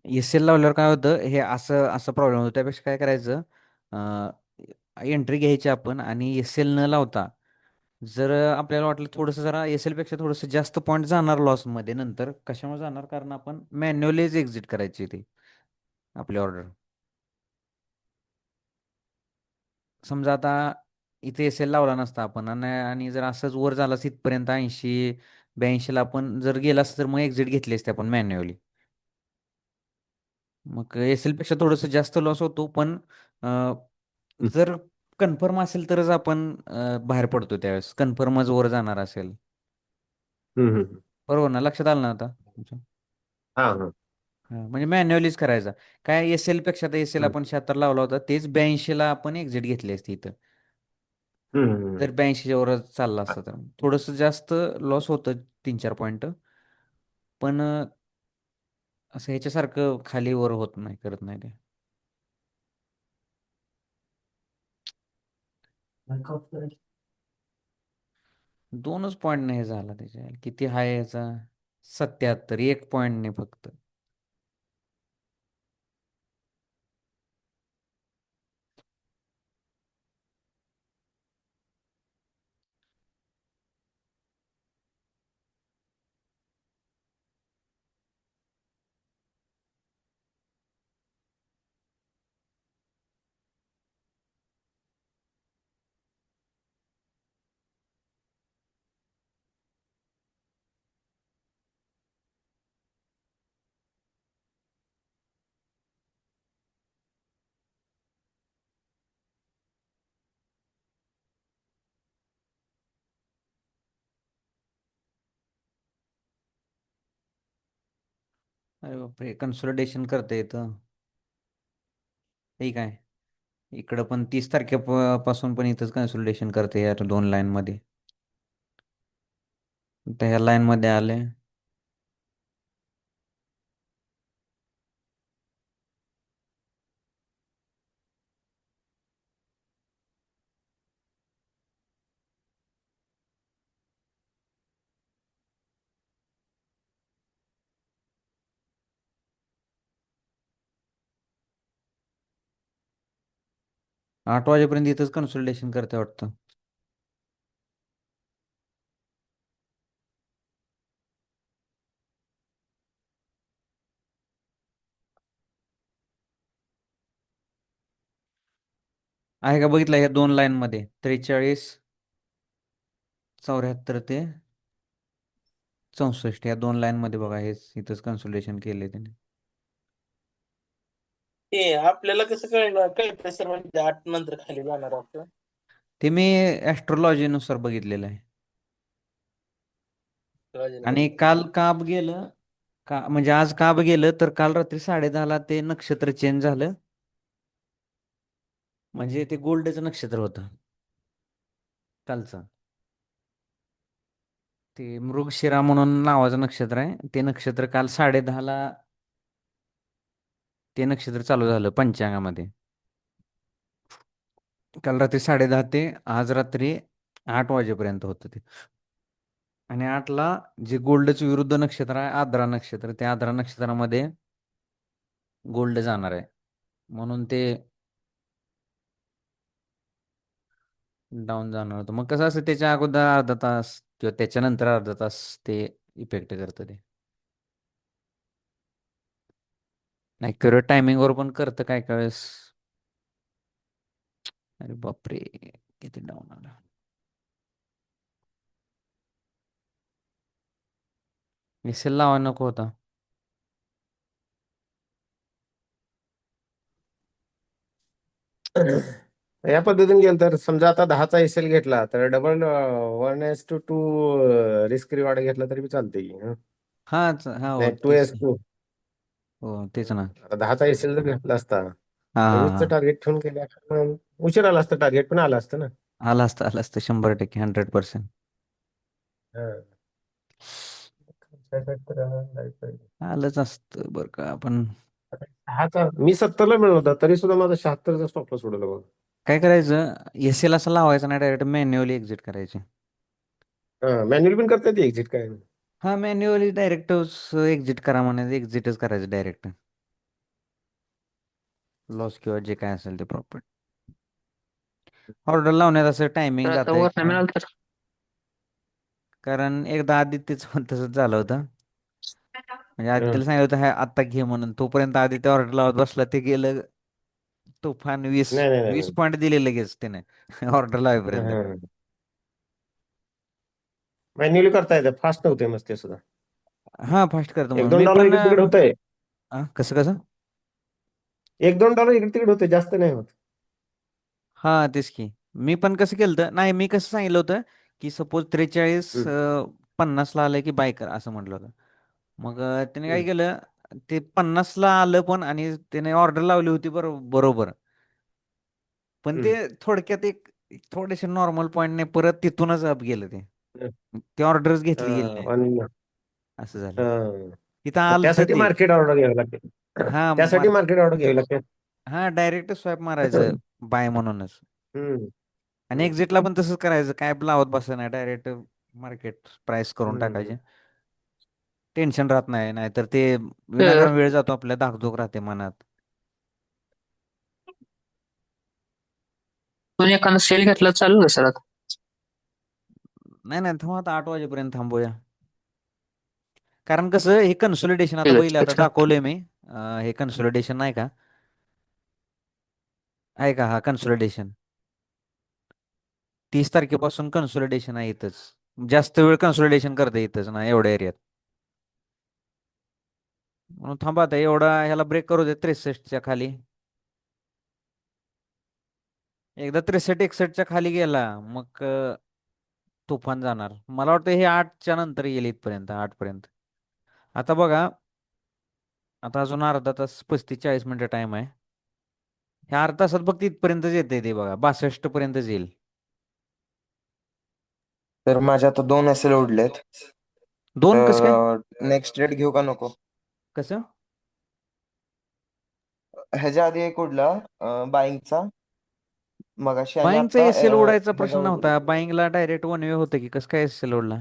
S L लावल्यावर काय होतं, हे असं असं प्रॉब्लेम होतो. त्यापेक्षा काय करायचं, एंट्री घ्यायची आपण आणि एस एल न लावता, जर आपल्याला वाटलं थोडंसं जरा एस एल पेक्षा थोडंसं जास्त पॉईंट जाणार लॉसमध्ये नंतर, कशामुळे जाणार, कारण आपण मॅन्युअलीच एक्झिट करायची ती आपली ऑर्डर. समजा आता इथे एस एल लावला नसता आपण, आणि जर असंच वर झालं असतं इथपर्यंत 80-82ला आपण जर गेला असतं, तर मग एक्झिट घेतली असते आपण मॅन्युअली. मग एस एल पेक्षा थोडंसं जास्त लॉस होतो, पण अं, जर कन्फर्म असेल तरच आपण बाहेर पडतो त्यावेळेस, कन्फर्मच वर जाणार असेल. हम्म, हम्म. बरोबर ना, लक्षात आलं ना आता तुमच्या? हा, हा. हा, म्हणजे मॅन्युअलीच करायचा. काय एस एल पेक्षा, तर एस एल हम्म, आपण 76 लावला होता, तेच 82ला आपण एक्झिट घेतली असती इथं. हम्म, जर 82च्या वरच चालला असता तर थोडंसं जास्त लॉस होतं, 3-4 पॉईंट. पण असं ह्याच्यासारखं खाली वर होत नाही, करत नाही ते. दोनच पॉईंट नाही झाला त्याच्या, किती हाय याचा? 77, 1 पॉईंट नाही फक्त. अरे बापरे, कन्सोलिडेशन करता येतं. ठीक आहे. इकडं पण 30 तारखेपासून पण इथंच कन्सोलिडेशन करते या 2 लाईनमध्ये. तर ह्या लाईनमध्ये आले. 8 वाजेपर्यंत इथंच कन्सोलिडेशन करते वाटतं. आहे का बघितलं, ह्या 2 लाईनमध्ये 43, 74 ते 64, या 2 लाईनमध्ये बघा, हेच इथंच कन्सोलिडेशन केले त्याने. ते आपल्याला कसं कळलं कळतं सर, म्हणजे 8 नंतर खाली जाणार असं? ते मी ॲस्ट्रोलॉजीनुसार बघितलेलं आहे. राजेंद्र आणि बघितलं. काल काब गेलं, का म्हणजे आज काब गेलं, तर काल रात्री 10:30ला ते नक्षत्र चेंज झालं. म्हणजे ते गोल्डचं नक्षत्र होतं कालचं. ते मृगशिरा म्हणून नावाचं नक्षत्र आहे. ते नक्षत्र काल 10:30ला ते नक्षत्र चालू झालं पंचांगामध्ये. काल रात्री 10:30 ते आज रात्री 8 वाजेपर्यंत होतं ते. आणि 8ला जे गोल्डचं विरुद्ध नक्षत्र आहे, आद्रा नक्षत्र, त्या आद्रा नक्षत्रामध्ये गोल्ड जाणार आहे. म्हणून ते डाऊन जाणार होतं. मग कसं असं, त्याच्या अगोदर अर्धा तास किंवा त्याच्यानंतर अर्धा तास ते इफेक्ट करतं ते. ॲक्युरेट टायमिंगवर पण करतं काय काय वेळेस. अरे बापरे, किती डाऊन आला. मिसेल लावा नको होता. या पद्धतीने गेलं तर समजा आता 10चा एसएल घेतला तर डबल 1:2 रिस्क रिवॉर्ड घेतला तरी बी चालते की, हं? हा, हा, हो नाही, टू तेच एस की. टू हो तेच ना. आता 10चा एसएल जर घेतला असता हा, तर हा, 20चं हा. टार्गेट ठेवून केल्या, उशीर आला असतं, टार्गेट पण आलं असतं ना. आलं असतं 100%, 100%. हं. आलंच असतं बरं का, पण दहाचा मी 70ला मिळवला होता तरी सुद्धा माझा 76चा स्टॉपला सोडला बघा. काय करायचं, एस एल असं लावायचं नाही, डायरेक्ट मॅन्युअली एक्झिट करायचे. हा, मॅन्युअल पण करता येते एक्झिट काय. हा, मॅन्युअली डायरेक्ट एक्झिट करा म्हणायचं, एक्झिटच करायचं डायरेक्ट. लॉस किंवा जे काय असेल ते प्रॉफिट. ऑर्डर लावण्यात असं तर टायमिंग आता जात आहे वर नाही किंवा, मिळालं तर. कारण एकदा आदित्यच पण तसंच झालं होतं. म्हणजे हं. आदित्यला सांगितलं होतं हा आत्ता घे म्हणून, तोपर्यंत आदित्य ऑर्डर लावत बसला, ते गेलं तुफान. वीस नाही नाही नाही वीस नाही. पॉईंट दिले लगेच त्याने ऑर्डर लावेपर्यंत. हं. मॅन्युअली करता येतं, फास्ट नव्हते मस्त ते सुद्धा. हा फास्ट करतो एक म्हणून दोन मी डॉलर पण इकडे तिकडे होतंय. कसं कसं. $1-2 इकडे तिकडे होते, जास्त नाही होत. हा तेच की. मी पण कसं केलं होतं, नाही मी कसं सांगितलं होतं की सपोज 43 हं, 50ला आलं की बाय कर असं म्हटलं होतं. मग त्याने काय हं, केलं, ते 50ला आलं पण, आणि त्याने ऑर्डर लावली होती बरोबर. पण ते हं. थोडक्यात एक थोडेसे नॉर्मल पॉईंटने परत तिथूनच अप गेलं ते. हं. ते ऑर्डरच घेतली गेली हां, नाही. आणि असं झालं. हां. तिथं मग आलं त्यासाठी ते. मार्केट ऑर्डर घ्यावी लागते. हा त्यासाठी मार्केट ऑर्डर घ्यावी लागते. हा डायरेक्ट स्वॅप मारायचं बाय म्हणूनच. हं, आणि हं, एक्झिटला पण तसंच करायचं, काय लावत बसायचं नाही, डायरेक्ट मार्केट प्राइस करून हं. टाकायचे. टेन्शन राहत नाही, नाहीतर ते तर विनाकारण वेळ जातो आपल्या, धाकधूक राहते मनात. तुम्ही एखादा सेल घेतला तर चालू का सर आता? नाही नाही, थांबा आता 8 वाजेपर्यंत थांबूया. कारण कसं हे कन्सोलिडेशन आता ठीक आहे, बघितलं, ठीक आता आहे, चालेल. दाखवलंय मी. हे कन्सोलिडेशन नाही का, आहे का हा कन्सोलिडेशन. 30 तारखेपासून कन्सोलिडेशन आहे इथंच. जास्त वेळ कन्सोलिडेशन करता इथंच ना एवढ्या एरियात. म्हणून थांबा आता, एवढा ह्याला ब्रेक करू दे 63च्या खाली. एकदा 63 61च्या खाली गेला मग तुफान जाणार. मला वाटतं हे 8च्या नंतर येईल इथपर्यंत, 8 पर्यंत. आता बघा, आता अजून अर्धा तास 35 40 मिनिटं टाइम आहे. ह्या अर्धा तासात फक्त इथपर्यंतच येते ते बघा, 62 पर्यंतच येईल. तर माझ्या आता 2 एस-एल उडलेत. दोन कसं काय. तर नेक्स्ट रेट घेऊ का नको? कसं. ह्याच्या आधी एक उडला बाईंगचा मगाशी, आणि बाईंगचा आता एस एल उडायचा ह्याचा प्रश्न उडला. नव्हता, बाईंगला डायरेक्ट वन वे होतं की, कसं काय एस एल उडला.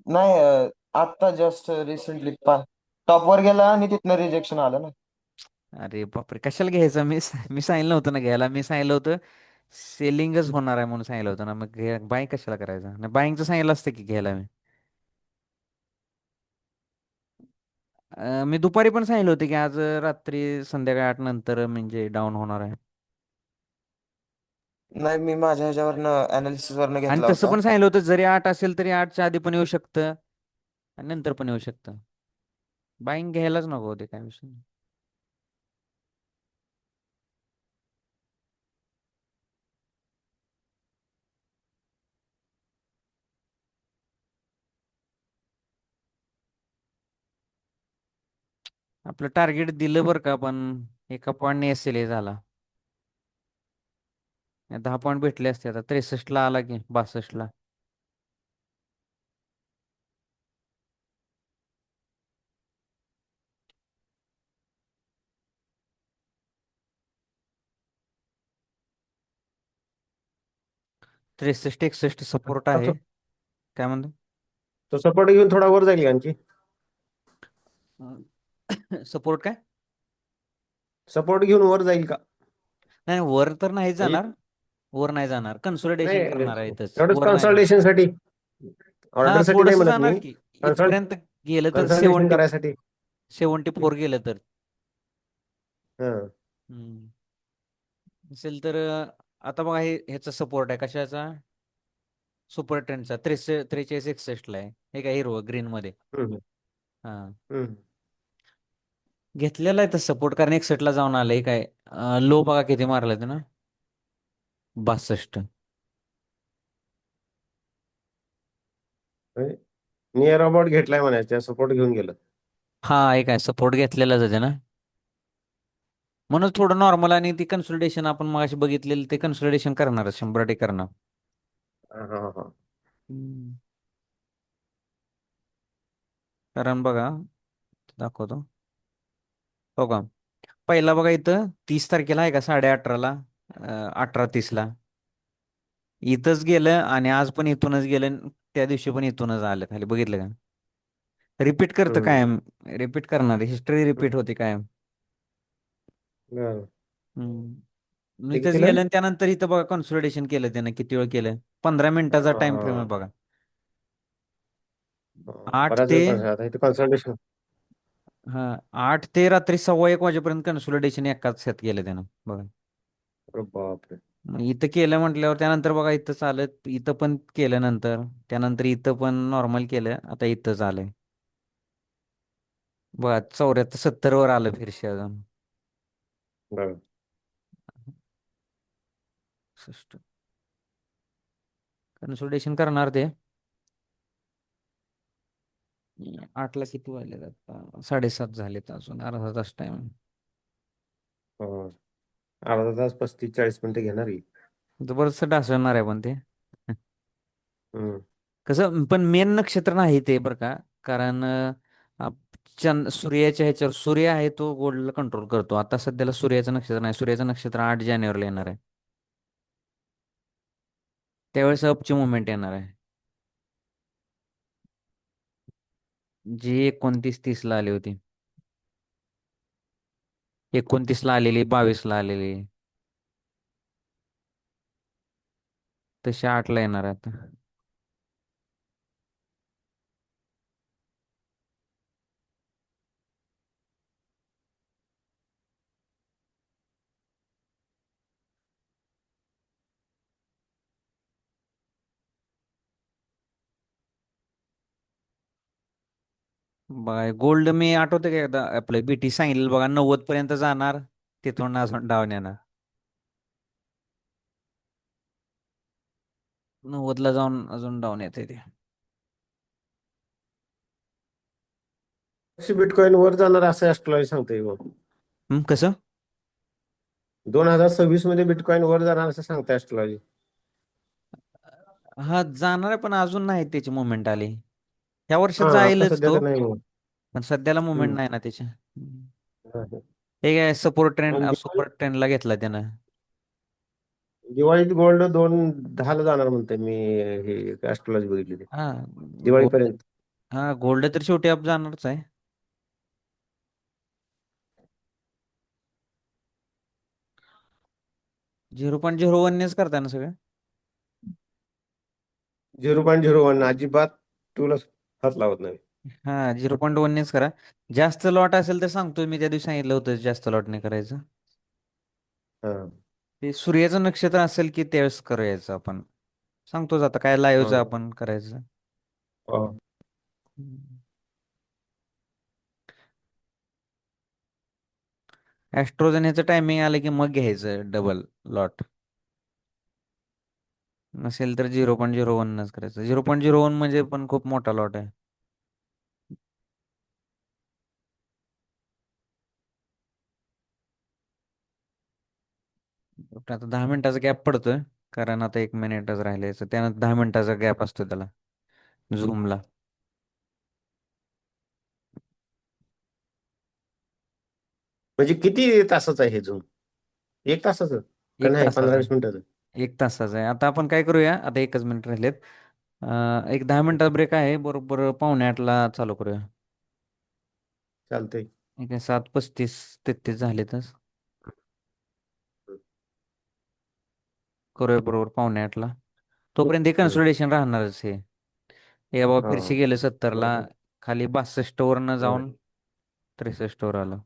नाही, आता जस्ट रिसेंटली टॉप वर गेला आणि तिथनं रिजेक्शन आलं ना. अरे बापरे, कशाला घ्यायचं. मी सांगितलं होतं ना घ्यायला, मी सांगितलं होतं सेलिंगच होणार आहे म्हणून सांगितलं होतं ना, मग बाय कशाला करायचं. नाही बाईंगचं सांगितलं असतं की घ्यायला मी. मी दुपारी पण सांगितलं होतं की आज रात्री संध्याकाळी 8 नंतर म्हणजे डाऊन होणार आहे. नाही, मी माझ्या ह्याच्यावरनं अनालिसिस वरनं आणि घेतला तसं होता. पण सांगितलं होतं, जरी 8 असेल तरी 8च्या आधी पण येऊ शकतं आणि नंतर पण येऊ शकतं. बाईंग घ्यायलाच नको होते, काय विषय नाही. आपलं टार्गेट दिलं बरं का, पण एका पॉईंटने एस एल झाला. 10 पॉईंट भेटले असते, आता 63ला आला की 62ला. त्रेसष्ट 61 सपोर्ट आहे. तो काय म्हणतो. तो सपोर्ट घेऊन थोडा वर जाईल का आणखी? सपोर्ट काय. सपोर्ट घेऊन वर जाईल का? नाही वर तर नाही म्हणजे जाणार. वर नाही जाणार, नाही, कन्सोलिडेशन करणार आहे इथंच, एवढंच वर नाही जाणार. कन्सल्टेशन साठी, हा ऑर्डर साठी नाही थोडस म्हणत जाणार मी. की. कन्सल्ट इथपर्यंत गेलं तर कन्सल्टेशन करायसाठी. 74 गेलं तर. हं, हम्म. असेल तर आता बघा हे ह्याचा सपोर्ट आहे कशाचा. सुपर टेनचा 43 61ला आहे. हे काय हिरवं ग्रीन मध्ये. हं, हा हं. घेतलेला आहे तर सपोर्ट, कारण 61ला जाऊन आलंय काय. लो बघा किती मारलं ते ना, 62. नियर अबाउट घेतलाय म्हणायचं, सपोर्ट घेऊन गेलं. हा एक आहे सपोर्ट घेतलेलाच आहे ना. म्हणून थोडं नॉर्मल, आणि ती कन्सल्टेशन आपण मग बघितलेलं ते कन्सल्टेशन करणार 100% करणार. हा हा हा. हम्म. कारण बघा दाखवतो. हो का. पहिला बघा इथं 30 तारखेला आहे का 18:30ला, 18:30ला इथंच गेलं, आणि आज पण इथूनच गेलं, आणि त्या दिवशी पण इथूनच आलं खाली, बघितलं का. रिपीट करतं हं, कायम. रिपीट करणार, हिस्ट्री हं. रिपीट होते कायम. बरं. हम्म. ते इथंच कितीला गेलं आहे? आणि त्यानंतर इथं बघा कन्सोलिडेशन केलं त्यानं किती वेळ केलं. 15 मिनिटाचा टाइम फ्रेम आहे अं, बघा. 8 बराच ते वेळ आता इथे कन्सल्टेशन. हा 8 ते रात्री 1:15 वाजेपर्यंत कन्सोलिडेशन एकाच सेट केलं त्यानं बघा. अरे बापरे. मग इथं केलं म्हटल्यावर त्यानंतर बघा इथं चालत इथं पण केलं नंतर त्यानंतर इथं पण नॉर्मल केलं आता इथं झालंय. बघा 74 वर आलं फिरशी अजून. बरं. कन्सोलिडेशन करणार ते. 8ला किती वाजले आता 7:30 झालेत अजून अर्धा तास टाइम. अं, अर्धा तास 35-40 मिनिटं घेणार की. जबरदस्त ढासळणार आहे पण ते. हम्म. कसं पण मेन नक्षत्र नाही ते बरं का. कारण सूर्याच्या ह्याच्यावर सूर्य आहे तो गोल्डला कंट्रोल करतो. आता सध्याला सूर्याचं नक्षत्र नाही. सूर्याचं नक्षत्र 8 जानेवारीला येणार आहे. त्यावेळेस अपची मुवमेंट येणार आहे. जी 29-30 ला आली होती. 29ला आलेली 22ला आलेली तशी 8ला येणार आहे आता. बघा गोल्ड मी आठवते का एकदा आपलं बीटी सांगितलं बघा 90 पर्यंत जाणार तिथून अजून डाऊन येणार. 90ला जाऊन अजून डाऊन येते ते. बिटकॉइन वर जाणार असं ऍस्ट्रॉलॉजी सांगतोय मग. कसं. 2026 मध्ये बिटकॉइन वर जाणार असं सांगताय ऍस्ट्रॉलॉजी. हा जाणार आहे पण अजून नाही त्याची मुवमेंट आली. ह्या वर्षात हा आता जाईलच सध्या तो. तर नाही मग. पण सध्याला मुवमेंट हम्म. नाही ना त्याची. हा, हा. हे काय आणि सपोर्ट ट्रेंडला घेतला त्यानं. दिवाळीत गोल्ड 2:10 जाणार म्हणते मी. हे ऍस्ट्रॉलॉजी बघितली ती हा गोल्ड. दिवाळीपर्यंत. हा गोल्ड तर शेवटी अप जाणारच आहे. 0.01नेच करताय ना सगळं. 0.01 अजिबात तुला हात लावत नाही. हा 0.1नेच करा. जास्त लॉट असेल तर सांगतो मी त्या दिवशी सांगितलं होतं जास्त लॉटने करायचं. हा. ते सूर्याचं नक्षत्र असेल की त्यावेळेस करायचं आपण. सांगतोच आता काय लाईव्हच हा. आपण करायचं. हा. हम्म. ॲस्ट्रोझेनेचं टायमिंग आलं की मग घ्यायचं डबल लॉट. नसेल तर 0.01नच करायचं. 0.01 म्हणजे पण खूप मोठा लॉट आहे. आता 10 मिनिटाचा गॅप पडतोय. कारण आता 1 मिनिटच राहिले त्यानंतर 10 मिनिटाचा गॅप असतो त्याला झूमला. म्हणजे किती तासाचं आहे हे झूम? 1 तासाचं का एक नाही तासाचा 15-20 मिनिटाचं? आहे. 1 तासाचा आहे. आता आपण काय करूया आता 1च मिनिट राहिलेत. एक 10 मिनिटाचा ब्रेक आहे बरोबर 7:45ला चालू करूया. चालतंय. ठीक आहे 7:35-33 झालेतच. करूया बरोबर 7:45ला. तोपर्यंत हे हम्म. कन्सोलिडेशन राहणारच हे. हे बाबा हा. फिरशी गेलं 70ला बरोबर. खाली 62 वरनं हा. जाऊन 63 वर आलं.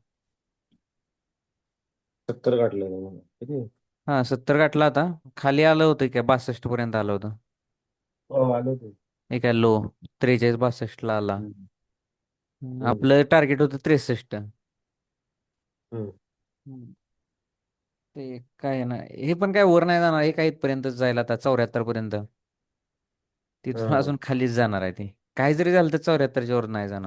70 गाठलं ना मला. किती? हा 70 गाठला आता. खाली आलं होतं काय 62 पर्यंत आलं होतं. हो आलं ते. हे काय लो 43-62ला आला. हम्म. हम्म. आपलं टार्गेट होतं 63. हम्म. हम्म. ते काय ना हे पण काय वर नाही जाणार हे काही इथपर्यंतच जाईल आता 74 पर्यंत. तिथून हा. अजून खालीच जाणार आहे ते. काही जरी झालं तर 74च्या वर नाही जाणार.